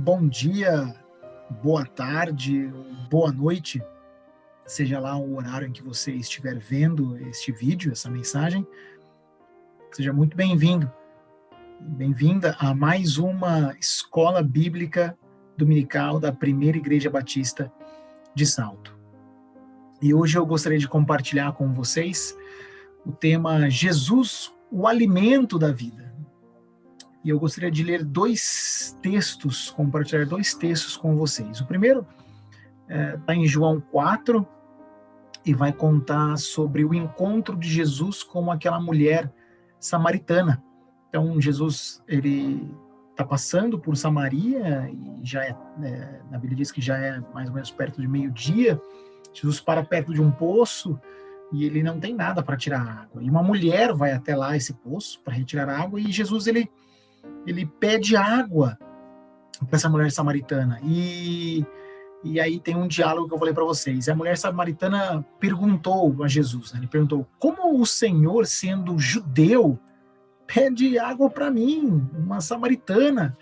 bom dia, boa tarde, boa noite, seja lá o horário em que você estiver vendo este vídeo, essa mensagem. Seja muito bem-vindo, bem-vinda a mais uma escola bíblica dominical da Primeira Igreja Batista de Salto. E hoje eu gostaria de compartilhar com vocês o tema Jesus, o alimento da vida. E eu gostaria de ler compartilhar dois textos com vocês. O primeiro está em João 4 e vai contar sobre o encontro de Jesus com aquela mulher samaritana. Então, Jesus, ele está passando por Samaria e na Bíblia diz que já é mais ou menos perto de meio-dia. Jesus para perto de um poço e ele não tem nada para tirar água. E uma mulher vai até lá, esse poço, para retirar água, e Jesus, ele pede água para essa mulher samaritana. E aí tem um diálogo que eu vou ler para vocês. A mulher samaritana perguntou a Jesus, né? Ele perguntou: como o Senhor, sendo judeu, pede água para mim, uma samaritana?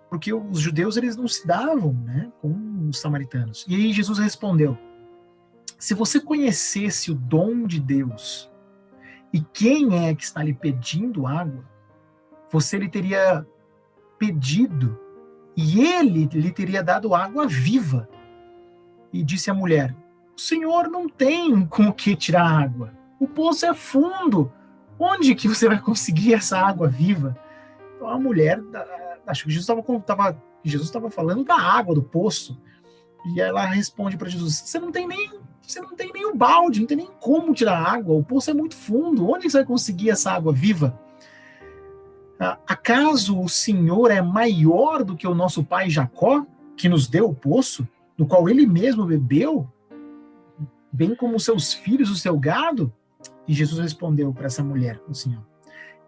Porque os judeus, eles não se davam, né, com os samaritanos. E aí Jesus respondeu: se você conhecesse o dom de Deus e quem é que está lhe pedindo água, você lhe teria pedido e ele lhe teria dado água viva. E disse a mulher: o Senhor não tem com o que tirar água. O poço é fundo. Onde que você vai conseguir essa água viva? Então a mulher, acho que Jesus estava falando da água do poço. E ela responde para Jesus: você não tem nem o balde, não tem nem como tirar água. O poço é muito fundo. Onde você vai conseguir essa água viva? Acaso o Senhor é maior do que o nosso pai Jacó, que nos deu o poço, no qual ele mesmo bebeu, bem como os seus filhos, o seu gado? E Jesus respondeu para essa mulher, assim,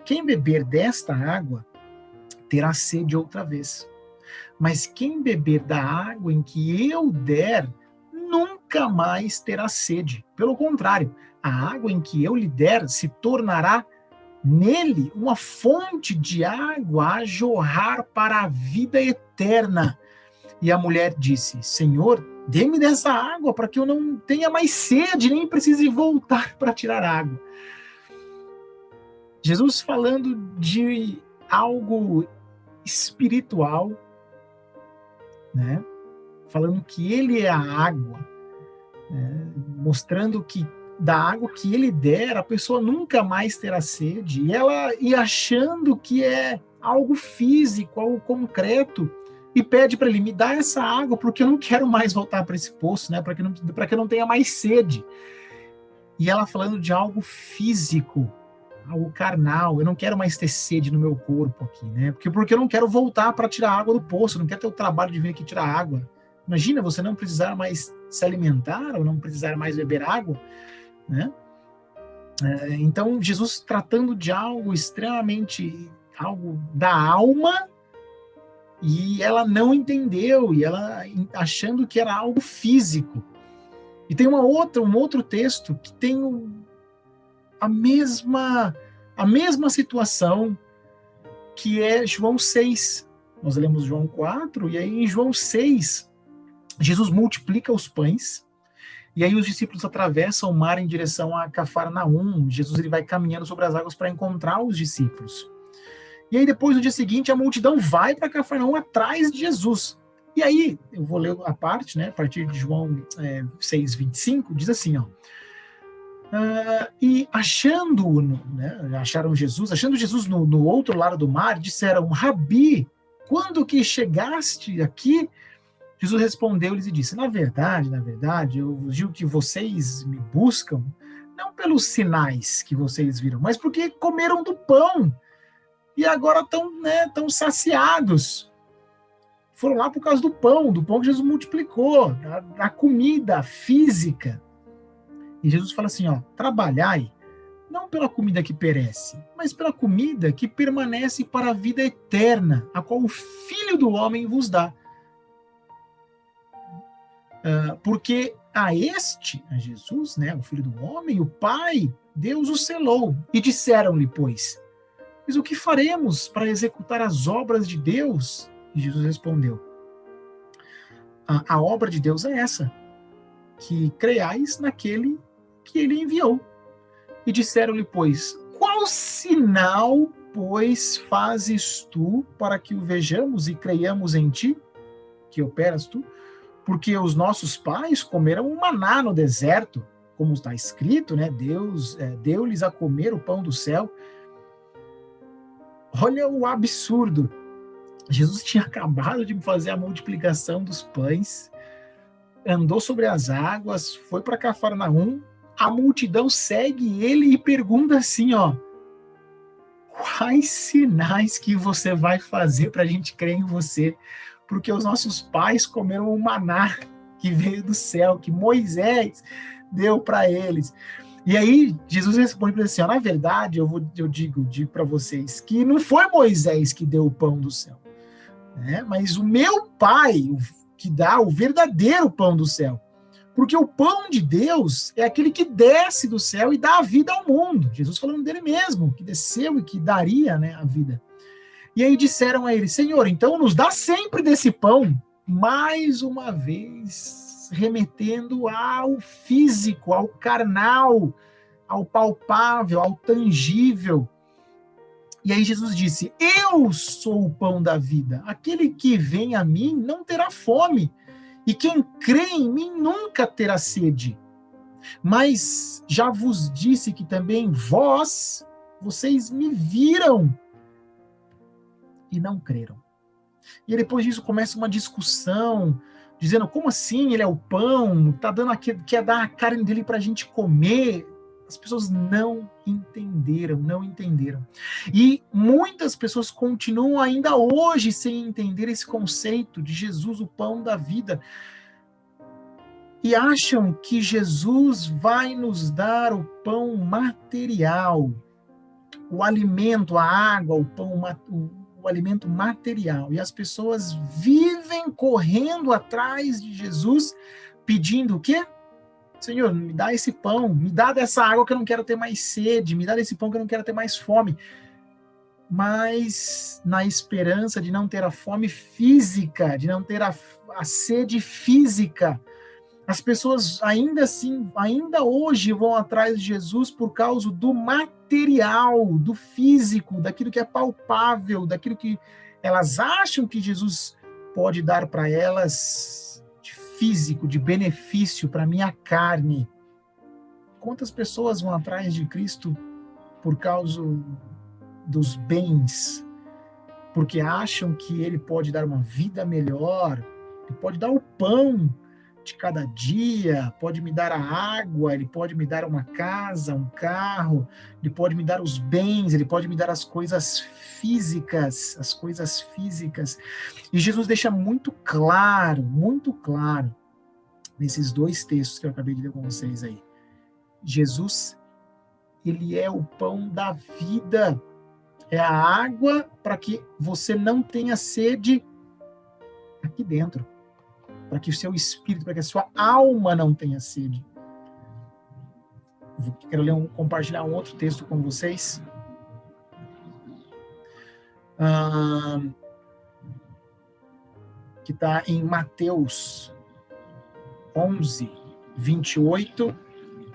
quem beber desta água terá sede outra vez. Mas quem beber da água em que eu der, nunca mais terá sede. Pelo contrário, a água em que eu lhe der se tornará nele uma fonte de água a jorrar para a vida eterna. E a mulher disse: Senhor, dê-me dessa água para que eu não tenha mais sede, nem precise voltar para tirar água. Jesus falando de algo espiritual, né? Falando que ele é a água, né? Mostrando que da água que ele der, a pessoa nunca mais terá sede. E achando que é algo físico, algo concreto, e pede para ele: me dá essa água, porque eu não quero mais voltar para esse poço, né? Para que eu não tenha mais sede. E ela falando de algo físico, algo carnal. Eu não quero mais ter sede no meu corpo aqui, né? Porque eu não quero voltar para tirar água do poço, eu não quero ter o trabalho de vir aqui tirar água. Imagina você não precisar mais se alimentar, ou não precisar mais beber água, né? Então Jesus tratando de algo extremamente, algo da alma, e ela não entendeu, e ela achando que era algo físico. E tem um outro texto que tem a mesma situação, que é João 6. Nós lemos João 4, e aí em João 6 Jesus multiplica os pães. E aí os discípulos atravessam o mar em direção a Cafarnaum. Jesus, ele vai caminhando sobre as águas para encontrar os discípulos. E aí depois, no dia seguinte, a multidão vai para Cafarnaum atrás de Jesus. E aí, eu vou ler a parte, né, a partir de João 6:25, diz assim, e achando Jesus no outro lado do mar, disseram: Rabi, quando que chegaste aqui? Jesus respondeu-lhes e disse: na verdade, eu vos digo que vocês me buscam, não pelos sinais que vocês viram, mas porque comeram do pão, e agora estão saciados. Foram lá por causa do pão que Jesus multiplicou, da comida física. E Jesus fala assim, trabalhai, não pela comida que perece, mas pela comida que permanece para a vida eterna, a qual o Filho do Homem vos dá. Porque a Jesus, né, o Filho do Homem, o Pai, Deus o selou. E disseram-lhe, pois, mas o que faremos para executar as obras de Deus? E Jesus respondeu: a obra de Deus é essa, que creiais naquele que ele enviou. E disseram-lhe, pois, qual sinal, pois, fazes tu para que o vejamos e creiamos em ti, que operas tu? Porque os nossos pais comeram um maná no deserto, como está escrito, né? Deus deu-lhes a comer o pão do céu. Olha o absurdo. Jesus tinha acabado de fazer a multiplicação dos pães, andou sobre as águas, foi para Cafarnaum, a multidão segue ele e pergunta assim, ó: quais sinais que você vai fazer para a gente crer em você? Porque os nossos pais comeram o maná que veio do céu, que Moisés deu para eles. E aí Jesus responde para ele assim, ó, na verdade, eu digo para vocês que não foi Moisés que deu o pão do céu, né? Mas o meu Pai que dá o verdadeiro pão do céu. Porque o pão de Deus é aquele que desce do céu e dá a vida ao mundo. Jesus falando dele mesmo, que desceu e que daria, né, a vida. E aí disseram a ele, Senhor, então nos dá sempre desse pão, mais uma vez remetendo ao físico, ao carnal, ao palpável, ao tangível. E aí Jesus disse, eu sou o pão da vida, aquele que vem a mim não terá fome, e quem crê em mim nunca terá sede. Mas já vos disse que também vocês me viram e não creram. E depois disso começa uma discussão, dizendo, como assim ele é o pão, quer dar a carne dele para a gente comer. As pessoas não entenderam. E muitas pessoas continuam ainda hoje sem entender esse conceito de Jesus, o pão da vida. E acham que Jesus vai nos dar o pão material, o alimento, a água, o pão, o alimento material. E as pessoas vivem correndo atrás de Jesus, pedindo o quê? Senhor, me dá esse pão, me dá dessa água que eu não quero ter mais sede, me dá desse pão que eu não quero ter mais fome. Mas na esperança de não ter a fome física, de não ter a sede física, as pessoas ainda assim, ainda hoje vão atrás de Jesus por causa do material, do físico, daquilo que é palpável, daquilo que elas acham que Jesus pode dar para elas físico, de benefício para minha carne. Quantas pessoas vão atrás de Cristo por causa dos bens, porque acham que ele pode dar uma vida melhor, ele pode dar o pão de cada dia, pode me dar a água, ele pode me dar uma casa, um carro, ele pode me dar os bens, ele pode me dar as coisas físicas, E Jesus deixa muito claro, nesses dois textos que eu acabei de ler com vocês aí. Jesus, ele é o pão da vida, é a água para que você não tenha sede aqui dentro, para que o seu espírito, para que a sua alma não tenha sede. Quero compartilhar um outro texto com vocês. Que está em Mateus 11, 28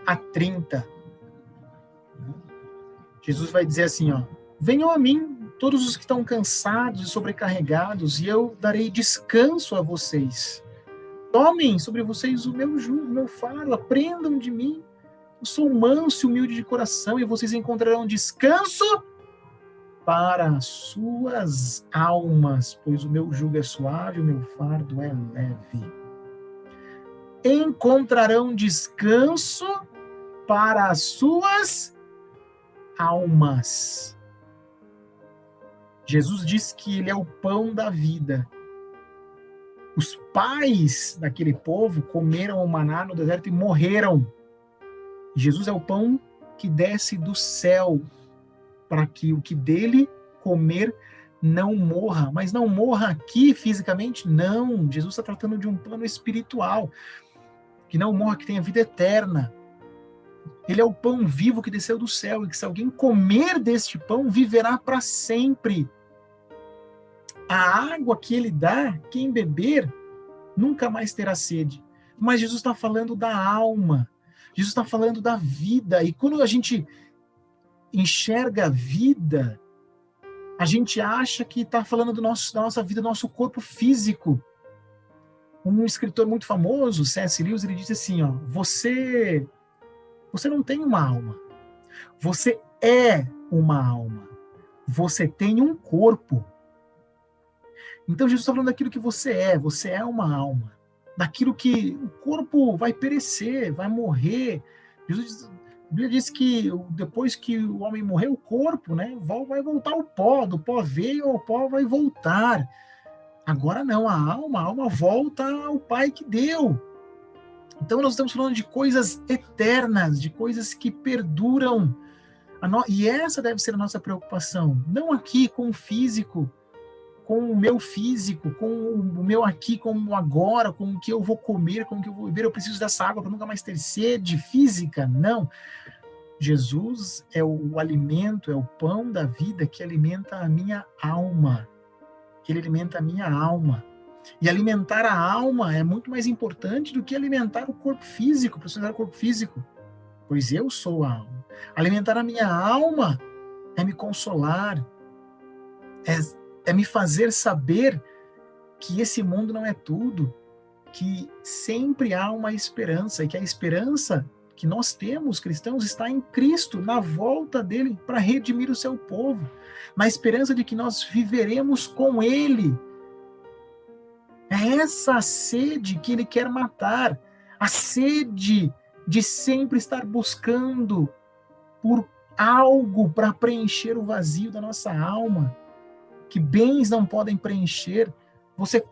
a 30. Jesus vai dizer assim, ó, venham a mim todos os que estão cansados e sobrecarregados, e eu darei descanso a vocês. Tomem sobre vocês o meu jugo, o meu fardo, aprendam de mim. Eu sou manso e humilde de coração, e vocês encontrarão descanso para as suas almas, pois o meu jugo é suave, o meu fardo é leve. Encontrarão descanso para as suas almas. Jesus diz que ele é o pão da vida. Os pais daquele povo comeram o maná no deserto e morreram. Jesus é o pão que desce do céu para que o que dele comer não morra. Mas não morra aqui fisicamente? Não. Jesus está tratando de um plano espiritual. Que não morra, que tenha vida eterna. Ele é o pão vivo que desceu do céu e que se alguém comer deste pão, viverá para sempre. A água que ele dá, quem beber, nunca mais terá sede. Mas Jesus está falando da alma. Jesus está falando da vida. E quando a gente enxerga a vida, a gente acha que está falando da nossa vida, do nosso corpo físico. Um escritor muito famoso, C.S. Lewis, ele diz assim, ó, você não tem uma alma. Você é uma alma. Você tem um corpo. Então Jesus está falando daquilo que você é uma alma. Daquilo que o corpo vai perecer, vai morrer. A Bíblia diz que depois que o homem morrer, o corpo, né, vai voltar ao pó, do pó veio, ao pó vai voltar. Agora não, a alma volta ao Pai que deu. Então nós estamos falando de coisas eternas, de coisas que perduram. E essa deve ser a nossa preocupação. Não aqui com o físico, com o meu físico, com o meu aqui, com o agora, com o que eu vou comer, com o que eu vou beber. Eu preciso dessa água para nunca mais ter sede física. Não. Jesus é o alimento, é o pão da vida que alimenta a minha alma. Ele alimenta a minha alma. E alimentar a alma é muito mais importante do que alimentar o corpo físico, precisar do corpo físico. Pois eu sou a alma. Alimentar a minha alma é me consolar, é me fazer saber que esse mundo não é tudo, que sempre há uma esperança, e que a esperança que nós temos, cristãos, está em Cristo, na volta dele para redimir o seu povo, na esperança de que nós viveremos com ele. É essa a sede que ele quer matar, a sede de sempre estar buscando por algo para preencher o vazio da nossa alma, que bens não podem preencher. Você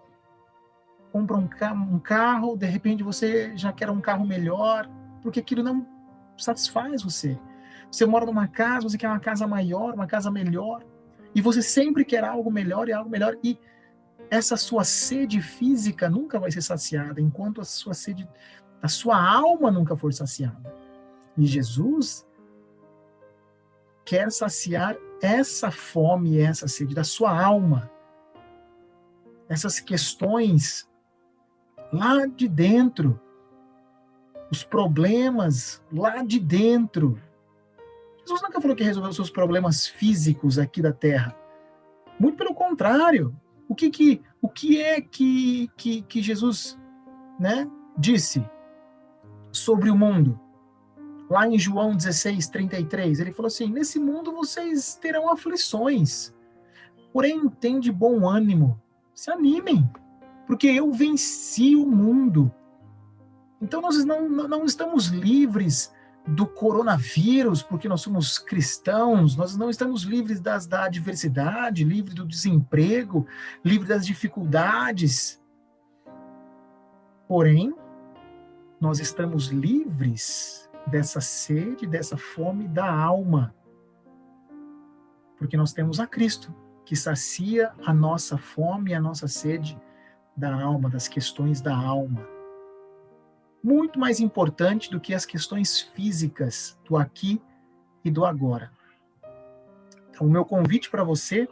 compra um carro, de repente você já quer um carro melhor, porque aquilo não satisfaz você. Você mora numa casa, você quer uma casa maior, uma casa melhor, e você sempre quer algo melhor e algo melhor, e essa sua sede física nunca vai ser saciada, enquanto a sua alma nunca for saciada. E Jesus quer saciar essa fome, essa sede da sua alma, essas questões lá de dentro, os problemas lá de dentro. Jesus nunca falou que resolveu os seus problemas físicos aqui da terra. Muito pelo contrário. O que é que Jesus, né, disse sobre o mundo? Lá em João 16:33, ele falou assim: nesse mundo vocês terão aflições, porém tende bom ânimo, se animem, porque eu venci o mundo. Então nós não estamos livres do coronavírus, porque nós somos cristãos, nós não estamos livres da adversidade, livres do desemprego, livres das dificuldades. Porém, nós estamos livres dessa sede, dessa fome da alma, porque nós temos a Cristo, que sacia a nossa fome e a nossa sede da alma, das questões da alma. Muito mais importante do que as questões físicas do aqui e do agora. Então, o meu convite para você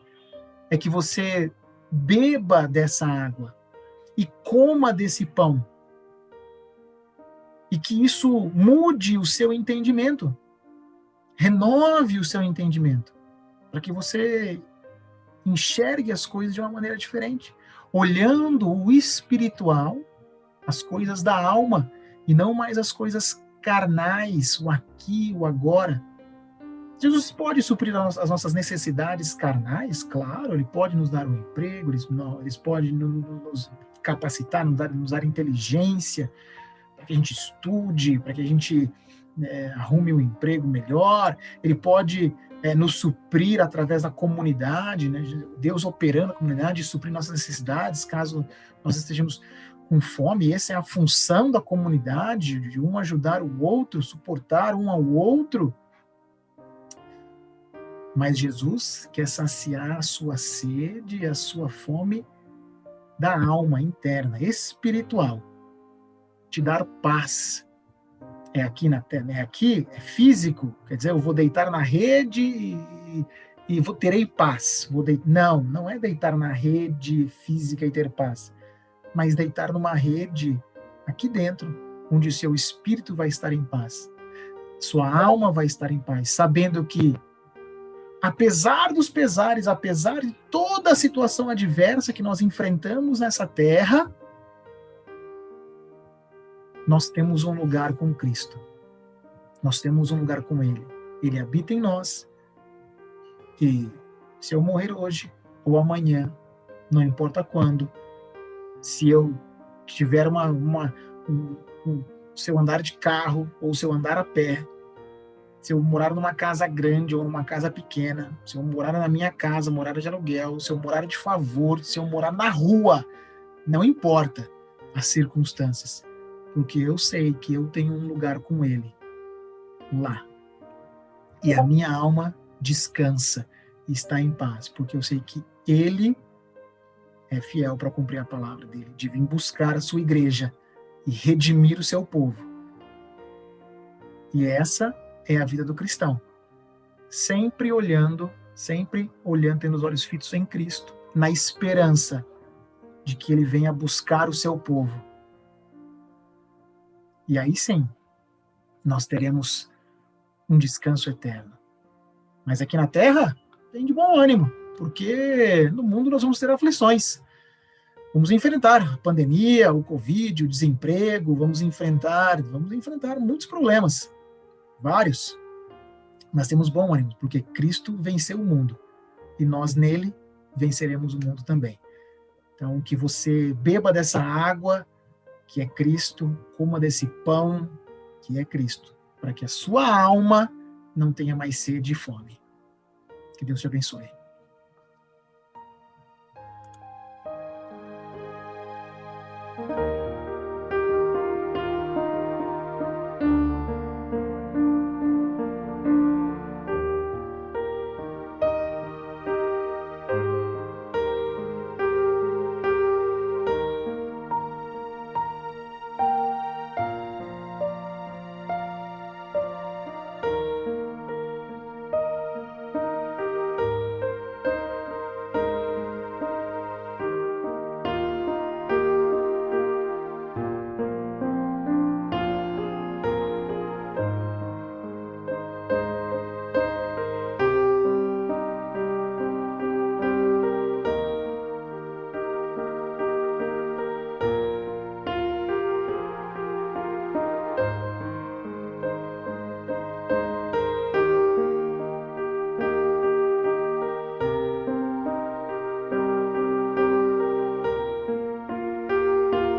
é que você beba dessa água e coma desse pão. E que isso mude o seu entendimento, renove o seu entendimento, para que você enxergue as coisas de uma maneira diferente, olhando o espiritual, as coisas da alma, e não mais as coisas carnais, o aqui, o agora. Jesus pode suprir as nossas necessidades carnais, claro, ele pode nos dar um emprego, ele pode nos capacitar, nos dar inteligência, para que a gente estude, para que a gente arrume um emprego melhor, ele pode nos suprir através da comunidade, né? Deus operando na comunidade, suprir nossas necessidades, caso nós estejamos com fome. Essa é a função da comunidade, de um ajudar o outro, suportar um ao outro. Mas Jesus quer saciar a sua sede e a sua fome da alma interna, espiritual, te dar paz. É aqui na terra, é físico, quer dizer, eu vou deitar na rede e terei paz. Não é deitar na rede física e ter paz, mas deitar numa rede aqui dentro, onde o seu espírito vai estar em paz, sua alma vai estar em paz, sabendo que, apesar dos pesares, apesar de toda a situação adversa que nós enfrentamos nessa terra, nós temos um lugar com Cristo. Nós temos um lugar com Ele. Ele habita em nós. E se eu morrer hoje ou amanhã, não importa quando, se eu tiver se eu andar de carro ou se eu andar a pé, se eu morar numa casa grande ou numa casa pequena, se eu morar na minha casa, morar de aluguel, se eu morar de favor, se eu morar na rua, não importa as circunstâncias, porque eu sei que eu tenho um lugar com Ele lá. E a minha alma descansa e está em paz, porque eu sei que Ele é fiel para cumprir a palavra dele, de vir buscar a sua igreja e redimir o seu povo. E essa é a vida do cristão. Sempre olhando, tendo os olhos fitos em Cristo, na esperança de que Ele venha buscar o seu povo. E aí sim, nós teremos um descanso eterno. Mas aqui na terra, tem de bom ânimo, porque no mundo nós vamos ter aflições. Vamos enfrentar a pandemia, o Covid, o desemprego, vamos enfrentar muitos problemas, vários. Mas temos bom ânimo, porque Cristo venceu o mundo e nós nele venceremos o mundo também. Então, que você beba dessa água que é Cristo, coma desse pão que é Cristo, para que a sua alma não tenha mais sede e fome. Que Deus te abençoe.